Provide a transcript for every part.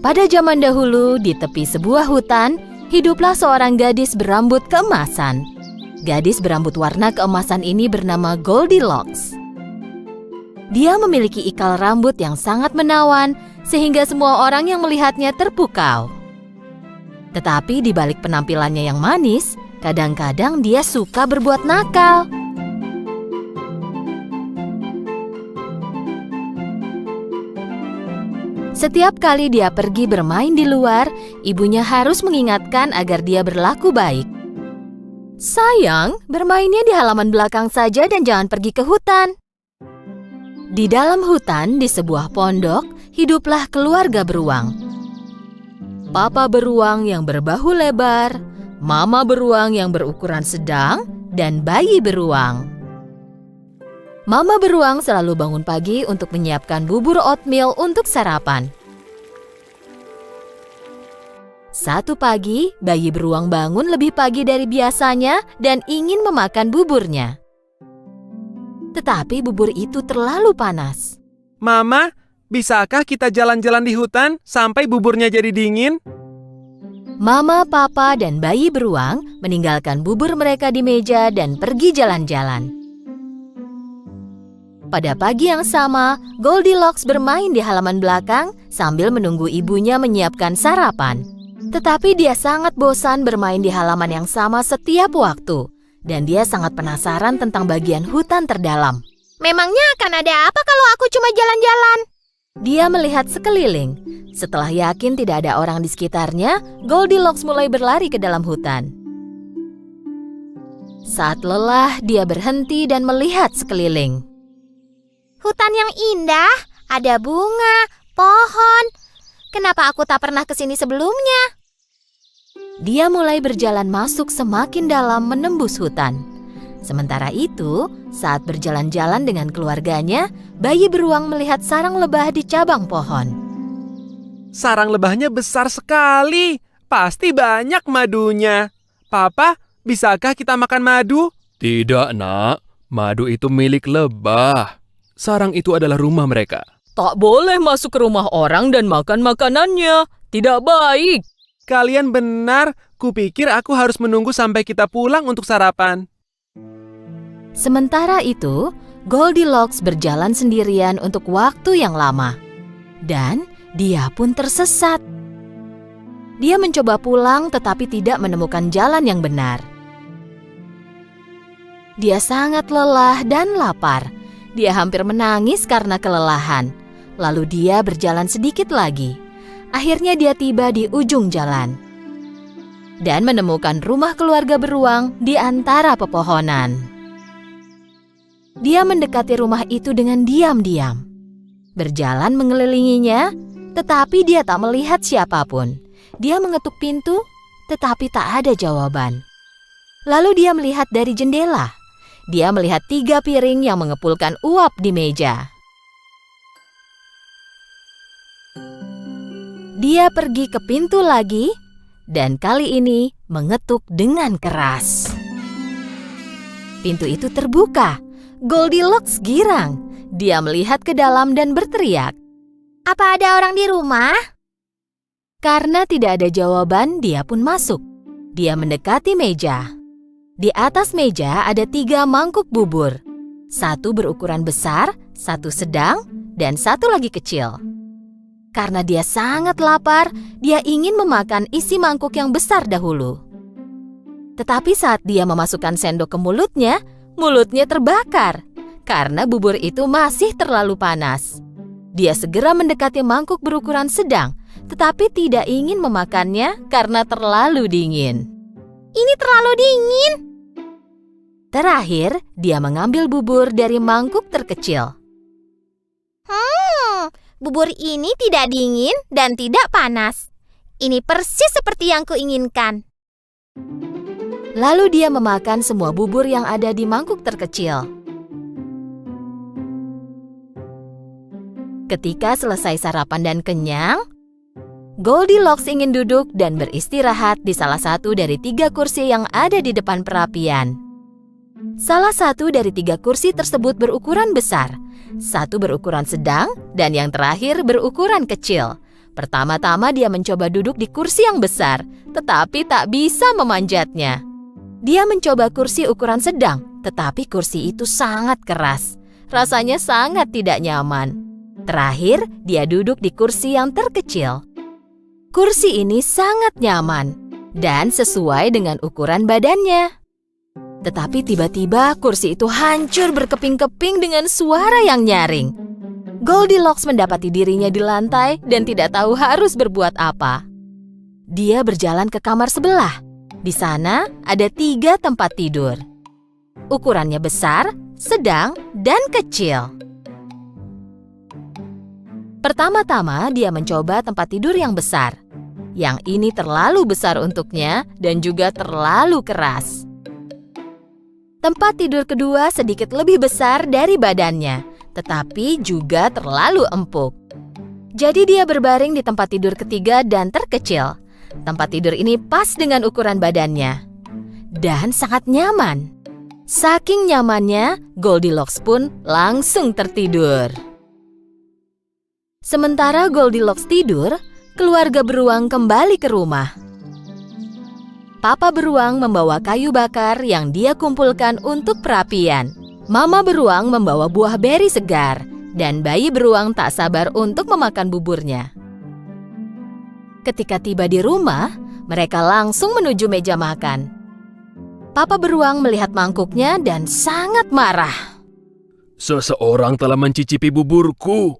Pada zaman dahulu, di tepi sebuah hutan, hiduplah seorang gadis berambut keemasan. Gadis berambut warna keemasan ini bernama Goldilocks. Dia memiliki ikal rambut yang sangat menawan, sehingga semua orang yang melihatnya terpukau. Tetapi di balik penampilannya yang manis, kadang-kadang dia suka berbuat nakal. Setiap kali dia pergi bermain di luar, ibunya harus mengingatkan agar dia berlaku baik. Sayang, bermainnya di halaman belakang saja dan jangan pergi ke hutan. Di dalam hutan, di sebuah pondok, hiduplah keluarga beruang. Papa beruang yang berbahu lebar, mama beruang yang berukuran sedang, dan bayi beruang. Mama beruang selalu bangun pagi untuk menyiapkan bubur oatmeal untuk sarapan. Satu pagi, bayi beruang bangun lebih pagi dari biasanya dan ingin memakan buburnya. Tetapi bubur itu terlalu panas. Mama, bisakah kita jalan-jalan di hutan sampai buburnya jadi dingin? Mama, papa, dan bayi beruang meninggalkan bubur mereka di meja dan pergi jalan-jalan. Pada pagi yang sama, Goldilocks bermain di halaman belakang sambil menunggu ibunya menyiapkan sarapan. Tetapi dia sangat bosan bermain di halaman yang sama setiap waktu, dan dia sangat penasaran tentang bagian hutan terdalam. Memangnya akan ada apa kalau aku cuma jalan-jalan? Dia melihat sekeliling. Setelah yakin tidak ada orang di sekitarnya, Goldilocks mulai berlari ke dalam hutan. Saat lelah, dia berhenti dan melihat sekeliling. Hutan yang indah, ada bunga, pohon. Kenapa aku tak pernah ke sini sebelumnya? Dia mulai berjalan masuk semakin dalam menembus hutan. Sementara itu, saat berjalan-jalan dengan keluarganya, bayi beruang melihat sarang lebah di cabang pohon. Sarang lebahnya besar sekali. Pasti banyak madunya. Papa, bisakah kita makan madu? Tidak, Nak. Madu itu milik lebah. Sarang itu adalah rumah mereka. Tak boleh masuk ke rumah orang dan makan makanannya. Tidak baik. Kalian benar. Kupikir aku harus menunggu sampai kita pulang untuk sarapan. Sementara itu, Goldilocks berjalan sendirian untuk waktu yang lama. Dan dia pun tersesat. Dia mencoba pulang tetapi tidak menemukan jalan yang benar. Dia sangat lelah dan lapar. Dia hampir menangis karena kelelahan. Lalu dia berjalan sedikit lagi. Akhirnya dia tiba di ujung jalan dan menemukan rumah keluarga beruang di antara pepohonan. Dia mendekati rumah itu dengan diam-diam. Berjalan mengelilinginya, tetapi dia tak melihat siapapun. Dia mengetuk pintu, tetapi tak ada jawaban. Lalu dia melihat dari jendela. Dia melihat 3 piring yang mengepulkan uap di meja. Dia pergi ke pintu lagi, dan kali ini mengetuk dengan keras. Pintu itu terbuka. Goldilocks girang. Dia melihat ke dalam dan berteriak. Apa ada orang di rumah? Karena tidak ada jawaban, dia pun masuk. Dia mendekati meja. Di atas meja ada 3 mangkuk bubur. 1 berukuran besar, 1 sedang, dan 1 lagi kecil. Karena dia sangat lapar, dia ingin memakan isi mangkuk yang besar dahulu. Tetapi saat dia memasukkan sendok ke mulutnya terbakar. Karena bubur itu masih terlalu panas. Dia segera mendekati mangkuk berukuran sedang, tetapi tidak ingin memakannya karena terlalu dingin. Ini terlalu dingin. Terakhir, dia mengambil bubur dari mangkuk terkecil. Bubur ini tidak dingin dan tidak panas. Ini persis seperti yang kuinginkan. Lalu dia memakan semua bubur yang ada di mangkuk terkecil. Ketika selesai sarapan dan kenyang, Goldilocks ingin duduk dan beristirahat di salah satu dari 3 kursi yang ada di depan perapian. Salah satu dari 3 kursi tersebut berukuran besar, 1 berukuran sedang, dan yang terakhir berukuran kecil. Pertama-tama dia mencoba duduk di kursi yang besar, tetapi tak bisa memanjatnya. Dia mencoba kursi ukuran sedang, tetapi kursi itu sangat keras. Rasanya sangat tidak nyaman. Terakhir, dia duduk di kursi yang terkecil. Kursi ini sangat nyaman dan sesuai dengan ukuran badannya. Tetapi tiba-tiba kursi itu hancur berkeping-keping dengan suara yang nyaring. Goldilocks mendapati dirinya di lantai dan tidak tahu harus berbuat apa. Dia berjalan ke kamar sebelah. Di sana ada 3 tempat tidur. Ukurannya besar, sedang, dan kecil. Pertama-tama dia mencoba tempat tidur yang besar. Yang ini terlalu besar untuknya dan juga terlalu keras. Tempat tidur kedua sedikit lebih besar dari badannya, tetapi juga terlalu empuk. Jadi dia berbaring di tempat tidur ketiga dan terkecil. Tempat tidur ini pas dengan ukuran badannya dan sangat nyaman. Saking nyamannya, Goldilocks pun langsung tertidur. Sementara Goldilocks tidur, keluarga beruang kembali ke rumah. Papa beruang membawa kayu bakar yang dia kumpulkan untuk perapian. Mama beruang membawa buah beri segar, dan bayi beruang tak sabar untuk memakan buburnya. Ketika tiba di rumah, mereka langsung menuju meja makan. Papa beruang melihat mangkuknya dan sangat marah. Seseorang telah mencicipi buburku.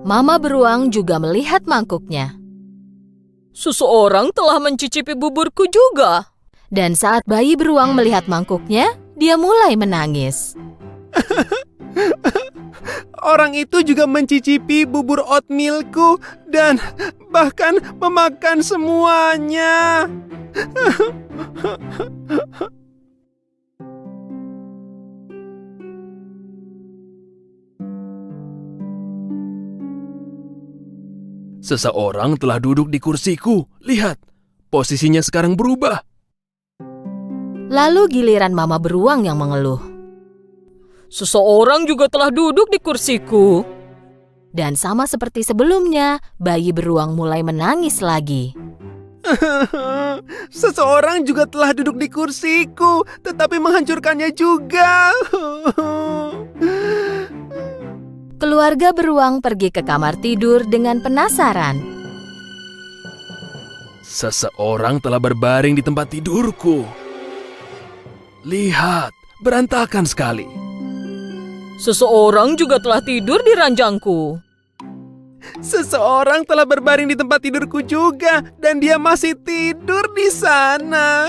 Mama beruang juga melihat mangkuknya. Seseorang telah mencicipi buburku juga. Dan saat bayi beruang melihat mangkuknya, dia mulai menangis. Orang itu juga mencicipi bubur oatmealku dan bahkan memakan semuanya. Seseorang telah duduk di kursiku. Lihat, posisinya sekarang berubah. Lalu giliran mama beruang yang mengeluh. Seseorang juga telah duduk di kursiku. Dan sama seperti sebelumnya, bayi beruang mulai menangis lagi. Seseorang juga telah duduk di kursiku, tetapi menghancurkannya juga. Keluarga beruang pergi ke kamar tidur dengan penasaran. Seseorang telah berbaring di tempat tidurku. Lihat, berantakan sekali. Seseorang juga telah tidur di ranjangku. Seseorang telah berbaring di tempat tidurku juga, dan dia masih tidur di sana.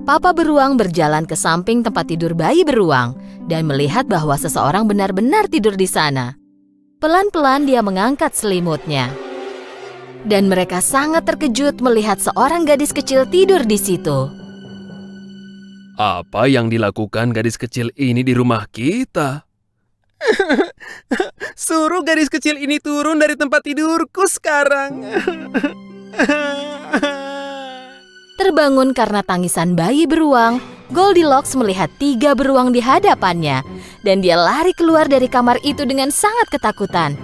Papa beruang berjalan ke samping tempat tidur bayi beruang dan melihat bahwa seseorang benar-benar tidur di sana. Pelan-pelan dia mengangkat selimutnya. Dan mereka sangat terkejut melihat seorang gadis kecil tidur di situ. Apa yang dilakukan gadis kecil ini di rumah kita? Suruh gadis kecil ini turun dari tempat tidurku sekarang. Terbangun karena tangisan bayi beruang, Goldilocks melihat 3 beruang di hadapannya, dan dia lari keluar dari kamar itu dengan sangat ketakutan.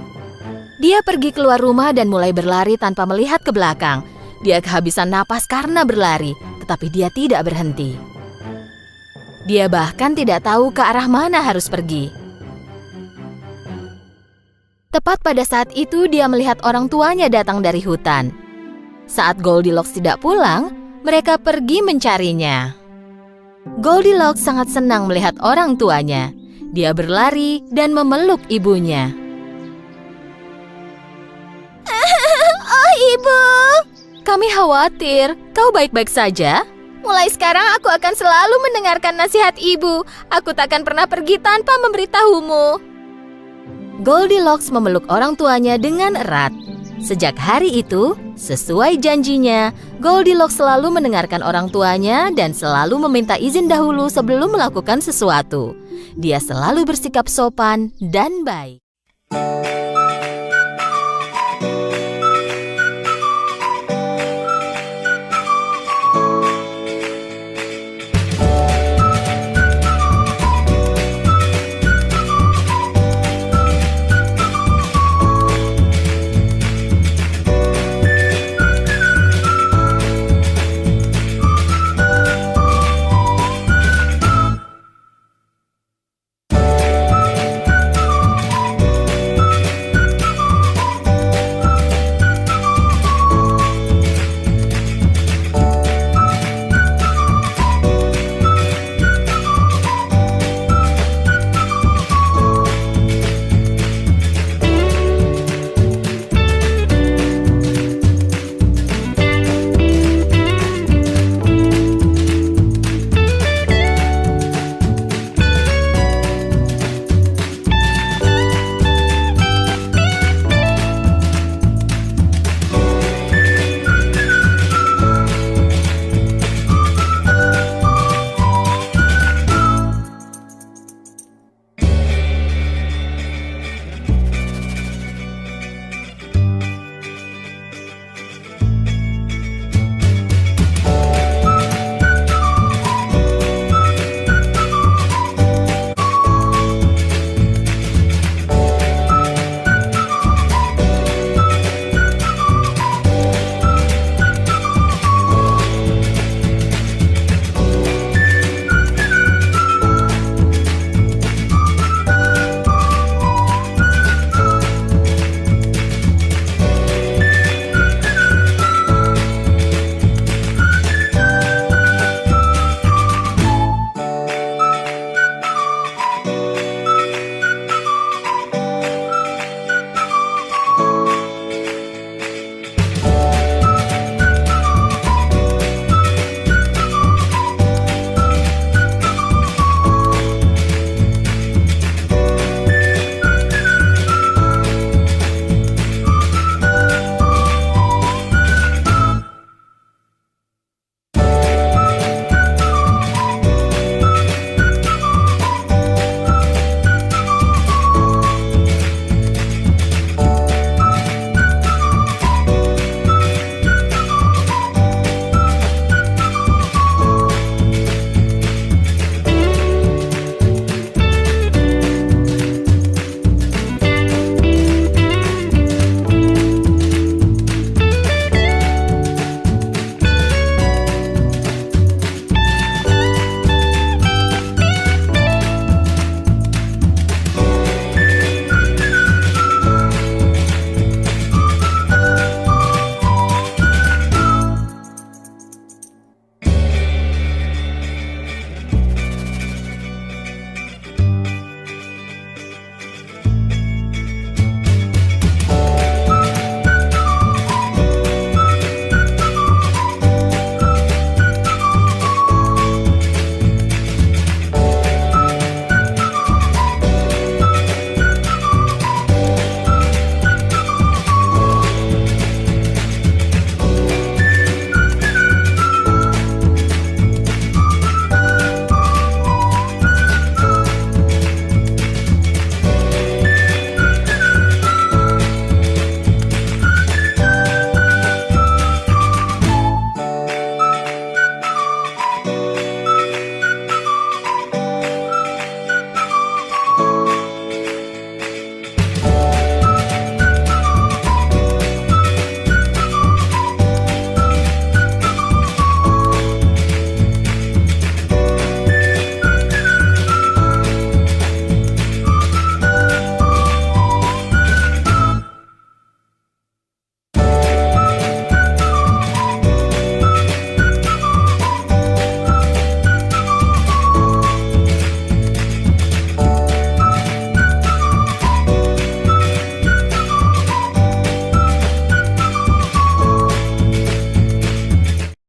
Dia pergi keluar rumah dan mulai berlari tanpa melihat ke belakang. Dia kehabisan napas karena berlari, tetapi dia tidak berhenti. Dia bahkan tidak tahu ke arah mana harus pergi. Tepat pada saat itu dia melihat orang tuanya datang dari hutan. Saat Goldilocks tidak pulang, mereka pergi mencarinya. Goldilocks sangat senang melihat orang tuanya. Dia berlari dan memeluk ibunya. Oh, Ibu. Kami khawatir, kau baik-baik saja? Mulai sekarang aku akan selalu mendengarkan nasihat Ibu. Aku takkan pernah pergi tanpa memberitahumu. Goldilocks memeluk orang tuanya dengan erat. Sejak hari itu, sesuai janjinya, Goldilocks selalu mendengarkan orang tuanya dan selalu meminta izin dahulu sebelum melakukan sesuatu. Dia selalu bersikap sopan dan baik.